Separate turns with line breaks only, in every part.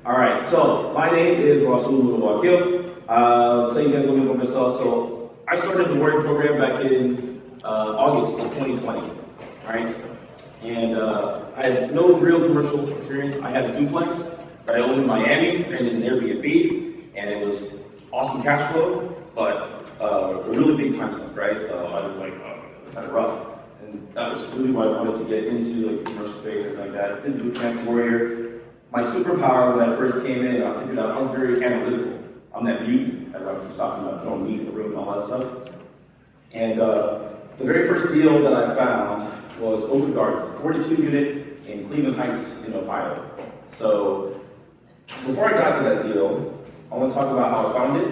All right, so my name is Rasool Mutawakkil. I'll tell you guys a little bit about myself. So I started the Warrior program back in August of 2020, all right? And I had no real commercial experience. I had a duplex that I owned in Miami, and it was an Airbnb, and it was awesome cash flow, but a really big time suck, right? So I was like, oh, it's kind of rough. And that was really why I wanted to get into like commercial space and like that. Didn't do camp Warrior. My superpower when I first came in, I figured out I was very analytical. I'm that mutant that I was talking about, throwing meat in the room and all that stuff. And the very first deal that I found was Open Guards, 42 unit in Cleveland Heights in Ohio. So before I got to that deal, I want to talk about how I found it,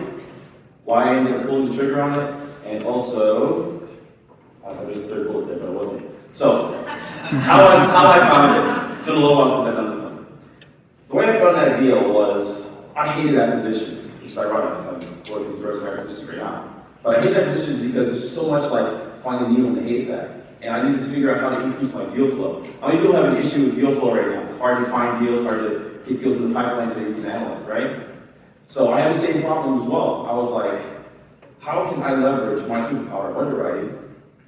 why I ended up pulling the trigger on it, and also, there's a third bullet there, but it wasn't. So, how I found it. It's been a little while since I've done this one. The way I found that deal was, I hated acquisitions, which is ironic because I'm working as a director of acquisitions right now. But I hate acquisitions because it's just so much like finding a needle in the haystack. And I needed to figure out how to increase my deal flow. How many people have an issue with deal flow right now? It's hard to find deals, hard to get deals in the pipeline so you can analyze, right? So I had the same problem as well. I was like, how can I leverage my superpower of underwriting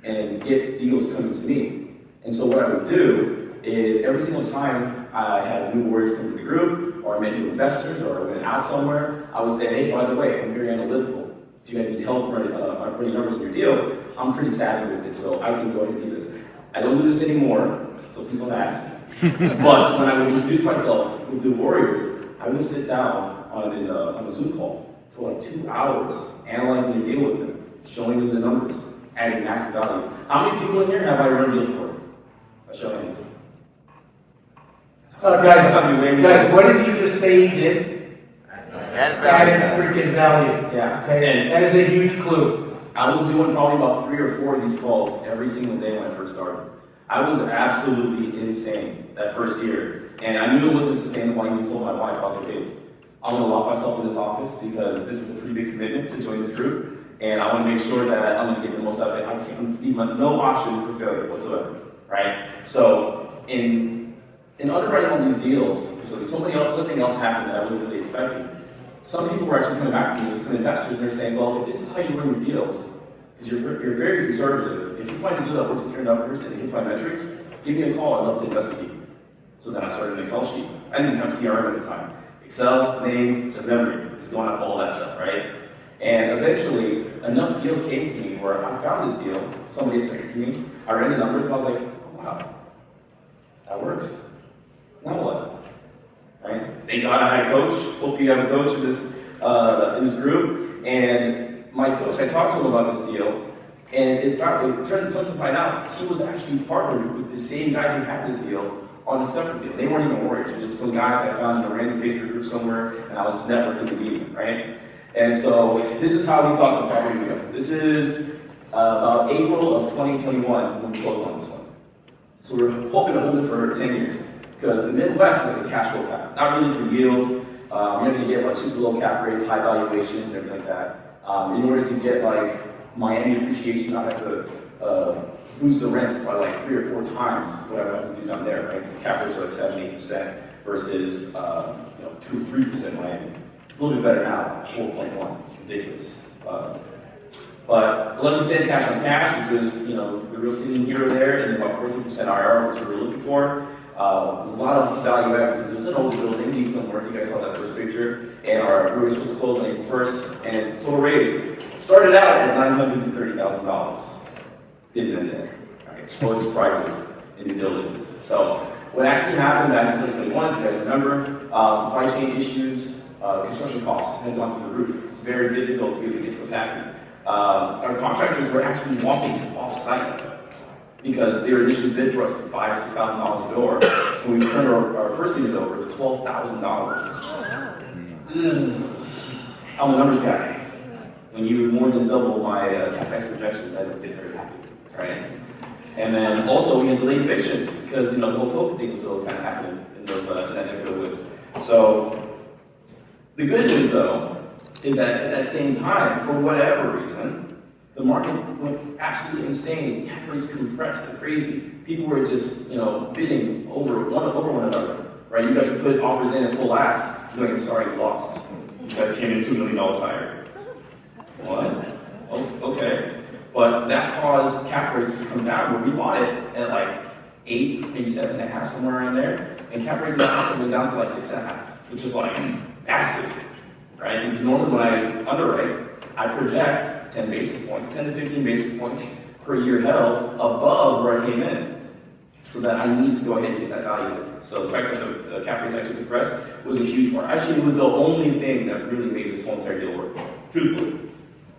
and get deals coming to me? And so what I would do is every single time I had new warriors come to the group, or I met new investors, or I went out somewhere, I would say, hey, by the way, I'm very analytical. If you guys need help running numbers in your deal, I'm pretty savvy with it, so I can go ahead and do this. I don't do this anymore, so please don't ask. But when I would introduce myself with new warriors, I would sit down on a Zoom call for like 2 hours, analyzing their deal with them, showing them the numbers, adding massive value. How many people in here have I run deals for? By show of hands.
Guys, what did you just say you did? Added freaking value.
Yeah.
Okay.
And
that is a huge clue.
I was doing probably about 3 or 4 of these calls every single day when I first started. I was absolutely insane that first year. And I knew it wasn't sustainable. I even told my wife, I was like, hey, I'm going to lock myself in this office because this is a pretty big commitment to join this group. And I want to make sure that I'm going to get the most out of it. I can't leave no option for failure whatsoever. Right? So in underwriting all these deals, so something else happened that I wasn't really expecting. Some people were actually coming back to me, some investors, and they're saying, well, if this is how you run your deals, because you're very conservative. If you find a deal that works with your numbers and it hits my metrics, give me a call. I'd love to invest with you. So then I started an Excel sheet. I didn't have CRM at the time. Excel, name, just memory, just going out all that stuff, right? And eventually, enough deals came to me where I found this deal, somebody sent it to me, I ran the numbers, and I was like, oh, wow, that works. Now what? Right? Thank God I had a coach. Hopefully you have a coach in this group. And my coach, I talked to him about this deal, and it turned to find out he was actually partnered with the same guys who had this deal on a separate deal. They weren't even warriors. They were just some guys that I found in a random Facebook group somewhere, and I was just networking the meeting, right? And so this is how we thought the property would go. This is about April of 2021 when we closed on this one. So we're hoping to hold it for 10 years. Because the Midwest is like a cash flow cap, not really for yield. You're going to get like super low cap rates, high valuations, and everything like that. In order to get like Miami appreciation, I have to boost the rents by like 3 or 4 times what I would have to do down there, right? Because cap rates are like 7-8% versus 2 or 3% Miami. It's a little bit better now, 4.1. It's ridiculous. But 11% cash on cash, which was the real ceiling here or there, and about 14% IRR, which we were looking for. There's a lot of value add because there's an old building somewhere. You guys saw that first picture. And we were supposed to close on April 1st. And total raise started out at $930,000. Didn't end there. Right? No surprises in due diligence. So what actually happened back in 2021, if you guys remember, supply chain issues, construction costs had gone through the roof. It's very difficult to be able to get stuff happening. Our contractors were actually walking off-site because they were initially bid for us $5,000 to $6,000 a door. When we turned our first unit over, it's $12,000. I'm a numbers guy. When you more than double my CapEx projections, I don't get very happy, right? And then also we had delayed evictions because the whole COVID thing was still kind of happening in that neck of the woods. So the good news though is that at that same time, for whatever reason, the market went absolutely insane. Cap rates compressed like crazy. People were just, bidding over one another. right? You guys would put offers in at full ask. You're like, I'm sorry, you lost. You guys came in $2 million higher. What? Oh, okay. But that caused cap rates to come down, where we bought it at like 8, maybe 7.5, somewhere around there. And cap rates in the market went down to like 6.5, which is like massive, right? Because normally when I underwrite, I project 10 basis points, 10 to 15 basis points per year held above where I came in, so that I need to go ahead and get that value there. So the fact that the cap rates actually compressed was a huge part. Actually, it was the only thing that really made this whole entire deal work, truthfully,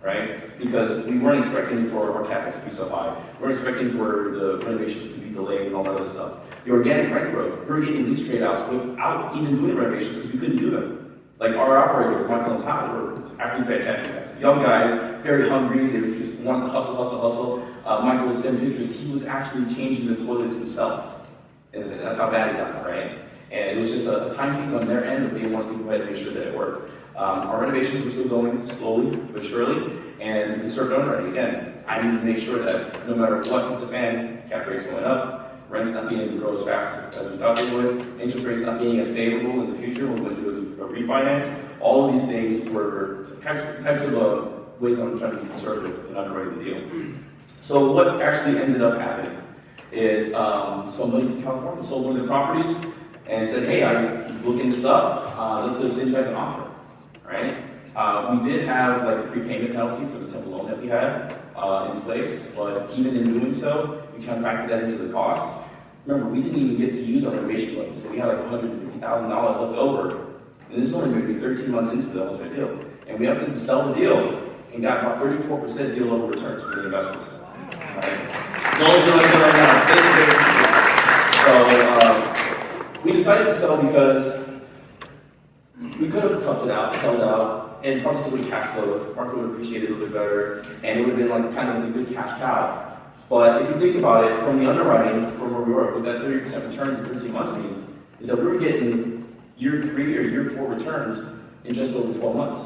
right? Because we weren't expecting for our capex to be so high. We weren't expecting for the renovations to be delayed and all that other stuff. The organic rent growth, we were getting lease trade-outs without even doing renovations because we couldn't do them. Like our operators, Michael and Todd, were actually fantastic guys. Young guys, very hungry, they just wanted to hustle. Michael was sending pictures. He was actually changing the toilets himself. And that's how bad it got, right? And it was just a time sink on their end, but they wanted to go ahead and make sure that it worked. Our renovations were still going slowly but surely, and conservative underwriting, again, I need to make sure that no matter what hit the fan, cap rates going up, rents not being able to grow as fast as we thought they would, interest rates not being as favorable in the future when we went to a refinance. All of these things were types of ways that I'm trying to be conservative in underwriting the deal. So what actually ended up happening is somebody from California sold one of the properties and said, hey, I was looking this up, I'd like to send you guys an offer, right? We did have like a prepayment penalty for the temple loan that we had in place, but even in doing so, we kind of factored that into the cost. Remember, we didn't even get to use our renovation loan, so we had like $150,000 left over. And this is only going to be 13 months into the ultimate deal. And we have to sell the deal and got about 34% deal level returns for the investors. Right? The only deal right now. So we decided to sell because we could have toughed it out, held out, and probably still would have cash flowed. Market would have appreciated it a little bit better, and it would have been like kind of like a good cash cow. But if you think about it, from the underwriting, from where we were, with that 30% returns in 13 months means, is that we were getting year 3 or year 4 returns in just over 12 months.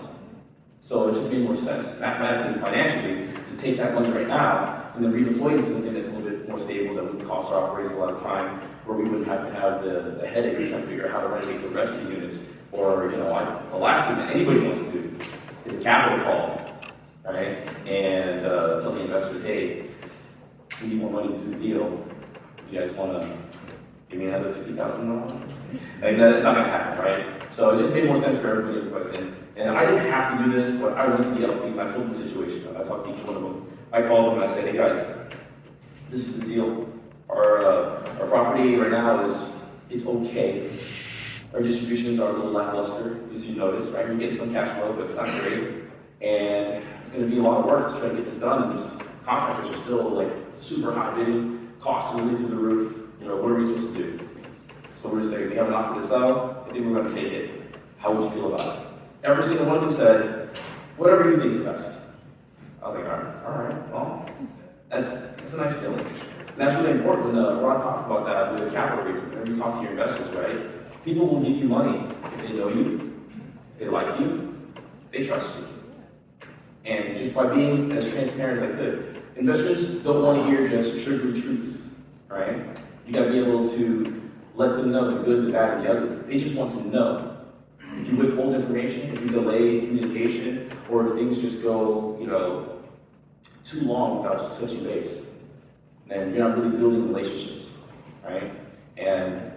So it just made more sense, mathematically and financially, to take that money right now and then redeploy it to something that's a little bit more stable, that wouldn't cost our operators a lot of time, where we wouldn't have to have the headache of trying to figure out how to renovate the rest of the units. Or, you know, the last thing that anybody wants to do is a capital call, right? And tell the investors, hey, we need more money to do the deal. You guys want to give me another $50,000? Like, that's not going to happen, right? So it just made more sense for everybody in. And I didn't have to do this, but I went to the LPs and I told them the situation. I talked to each one of them. I called them and I said, hey guys, this is the deal. Our property right now it's okay. Our distributions are a little lackluster, as you notice, right? We're getting some cash flow, but it's not great. And it's going to be a lot of work to try to get this done. And these contractors are still like super high bidding, costs are really through the roof. You know, what are we supposed to do? So we're saying, we have an offer to sell, I think we're going to take it. How would you feel about it? Every single one of them said, whatever you think is best. I was like, all right, well, that's a nice feeling. And that's really important when Ron talked about that with capital raising. Whenever you talk to your investors, right? People will give you money if they know you, if they like you, they trust you. And just by being as transparent as I could, investors don't want to hear just sugary truths, right? You got to be able to let them know the good, the bad, and the ugly. They just want to know. If you withhold information, if you delay communication, or if things just go, you know, too long without just touching base, then you're not really building relationships, right? And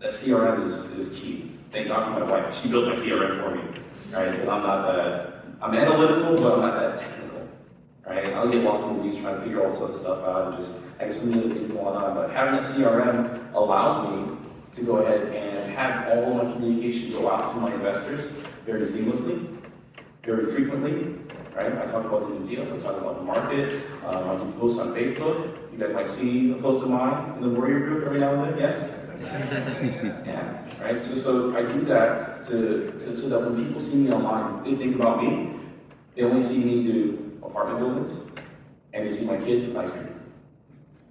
that CRM is key. Thank God for my wife. She built my CRM for me, right? Because I'm analytical, but I'm not that technical, right? I'll get lost in the weeds trying to figure all this other stuff out and just have so many other things going on. But having that CRM allows me to go ahead and have all of my communication go out to my investors very seamlessly, very frequently, right? I talk about the new deals, I talk about the market, I do posts on Facebook. You guys might see a post of mine in the Warrior Group every now and then, yes? Yeah, right? Just so I do that so that when people see me online, they think about me. They only see me do apartment buildings, and they see my kids with ice cream,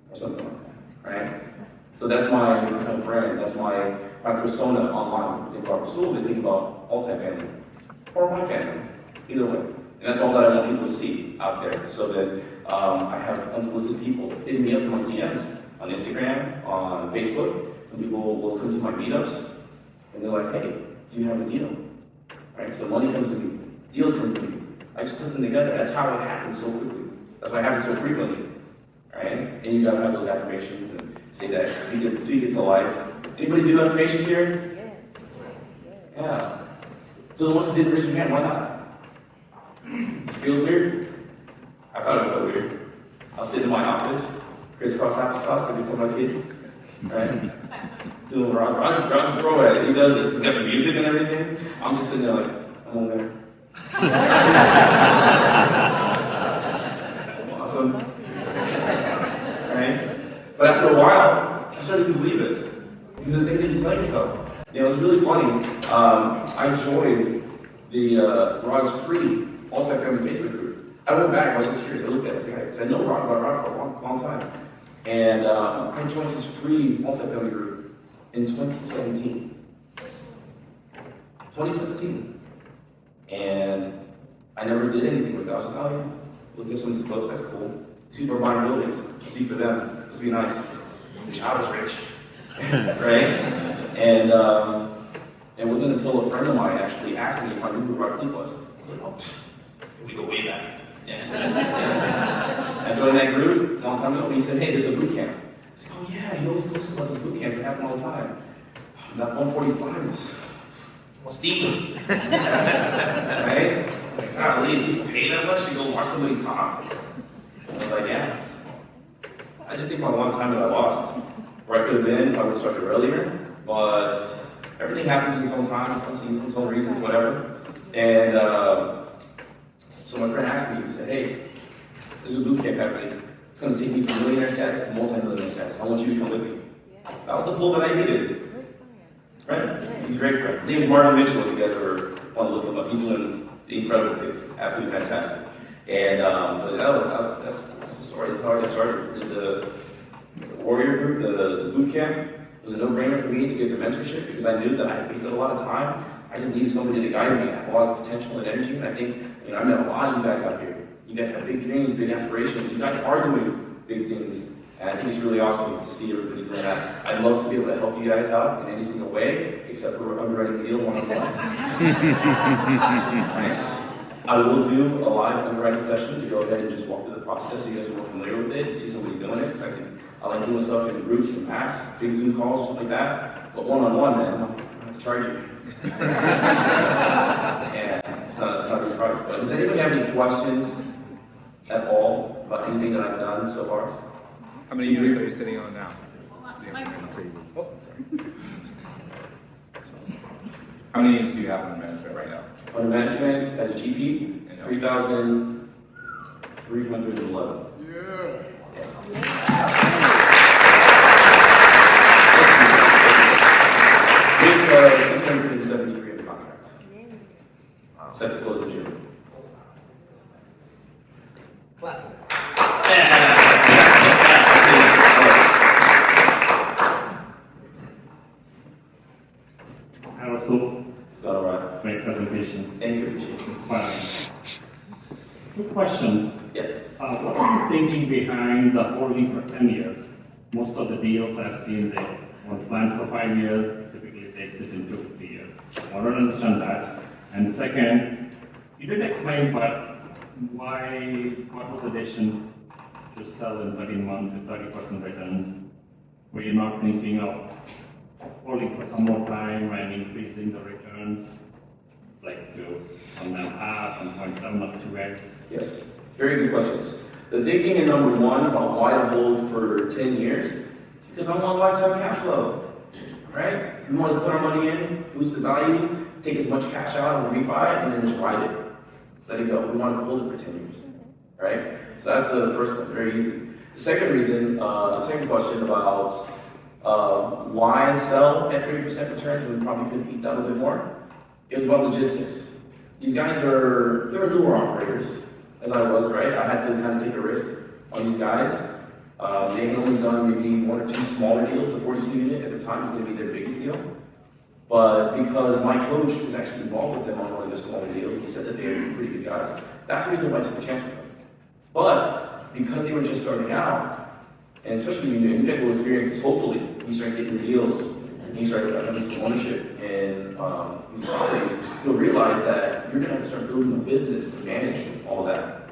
or something like that, right? So that's my kind of brand, that's my persona online. When they think about Rasool, they think about multifamily, or my family, either way. And that's all that I want people to see out there, so that I have unsolicited people hitting me up in my DMs on Instagram, on Facebook, Some people will come to my meetups, and they're like, hey, do you have a deal? Right? So money comes to me, deals come to me. I just put them together. That's how it happens so quickly. That's why it happens so frequently. Right? And you gotta have those affirmations and say that, speak it to life. Anybody do affirmations here? Yes. Yeah. So the ones who didn't raise your hand, why not? It feels weird? I thought it felt weird. I'll sit in my office, crisscross applesauce, like I tell my kid. Right? Doing Ron's a pro at it. He does it. He's got the music and everything. I'm just sitting there like, I'm on there. Awesome. Right? But after a while, I started to believe it. These are the things that you tell yourself. You know, it was really funny. I joined the Rod's free multifamily Facebook group. I went back, I was just curious. I looked at it, because I know Rod for a long time. And I joined his free multifamily group in 2017. 2017. And I never did anything with it. I was just, oh yeah, looked at some of the books, that's cool. People are buying buildings. Speak for them. Let's be nice. The child is rich. Right? And it wasn't until a friend of mine actually asked me if I knew who Rasool was. I was like, oh, we go way back. Yeah. I joined that group a long time ago. He said, hey, there's a boot camp. I said, oh yeah, he always posts about this boot camp. It happens all the time. That 145 is steep. Right? Like, golly, people pay that much to go watch somebody talk? I was like, yeah. I just think about a lot of time that I lost. Where I could have been if I would have started earlier. But everything happens in its own time, its own seasons, its own reasons, whatever. And so my friend asked me, he said, hey, there's a boot camp happening. It's going to take me from millionaire status to multi-millionaire status. I want you to come with me. That was the pull that I needed. Right? He's a great friend. His name is Martin Mitchell, if you guys ever want to look him up. He's doing incredible things. Absolutely fantastic. And but that's the story. That's how I got started. Did the Warrior group, the boot camp, was a no-brainer for me to get the mentorship because I knew that I wasted a lot of time. I just needed somebody to guide me. I have a lot of potential and energy, and I think, you know, I met a lot of you guys out here. You guys have big dreams, big aspirations. You guys are doing big things, and I think it's really awesome to see everybody doing that. I'd love to be able to help you guys out in any single way, except for underwriting a deal one-on-one. Right? I will do a live underwriting session to go ahead and just walk through the process so you guys are more familiar with it. You see somebody doing it, so I like doing stuff in groups and packs, big Zoom calls or something like that. But one-on-one, man, I have to charge you. Yeah, it's not a good price. But does anybody have any questions at all about anything that I've done so far?
How many units are you sitting on now? How many units do you have under management right now?
Under management, as a GP, 3,311.
Yeah.
With 673 in the contract. Set to close in June.
Platform.
Hi, Rasool.
It's not alright.
Great presentation.
Thank you, appreciate it.
Inspiring. Two questions.
Yes.
What is the thinking behind the holding for 10 years? Most of the deals I've seen, they want plan for 5 years, typically they exit in 2 to 3 years. I don't understand that. And second, you did explain, but what was the decision to sell in 13 months with 30% returns? Were you not thinking of holding for some more time and increasing the returns, like to 1.5, 1.7 up 2x?
Yes. Very good questions. The thinking in number one about why to hold for 10 years, because I want lifetime cash flow, right? We want to put our money in, boost the value, take as much cash out and refi, and then just ride it. Let it go. We want to hold it for 10 years, right? So that's the first one, very easy. The second reason, the second question about why sell at 30% returns when we probably could eat that a little bit more, it was about logistics. These guys they're newer operators, as I was, right? I had to kind of take a risk on these guys. They had only done maybe 1 or 2 smaller deals. The 42 unit at the time was going to be their biggest deal. But because my coach was actually involved with them on one of the smaller deals, he said that they were pretty good guys. That's the reason why I took a chance with them. But because they were just starting out, and especially you guys will experience this hopefully you start getting deals, and you start having some ownership in these properties, you'll realize that you're gonna have to start building a business to manage all that.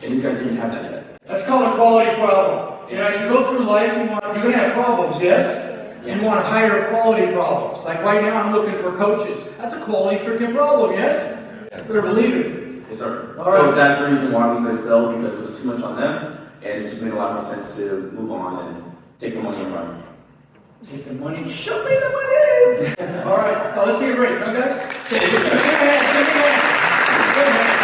And these guys didn't have that yet.
That's called a quality problem. You know, as you go through life, you're going to have problems, yes? You want higher quality problems. Like right now, I'm looking for coaches. That's a quality freaking problem, yes? Better believe it.
Yes, sir.
All
So
right.
that's the reason why we decided to sell, because it was too much on them, and it just made a lot more sense to move on and take the money and run.
Take the money, show me the money! All right, now let's take a break, huh, guys? Give me a hand.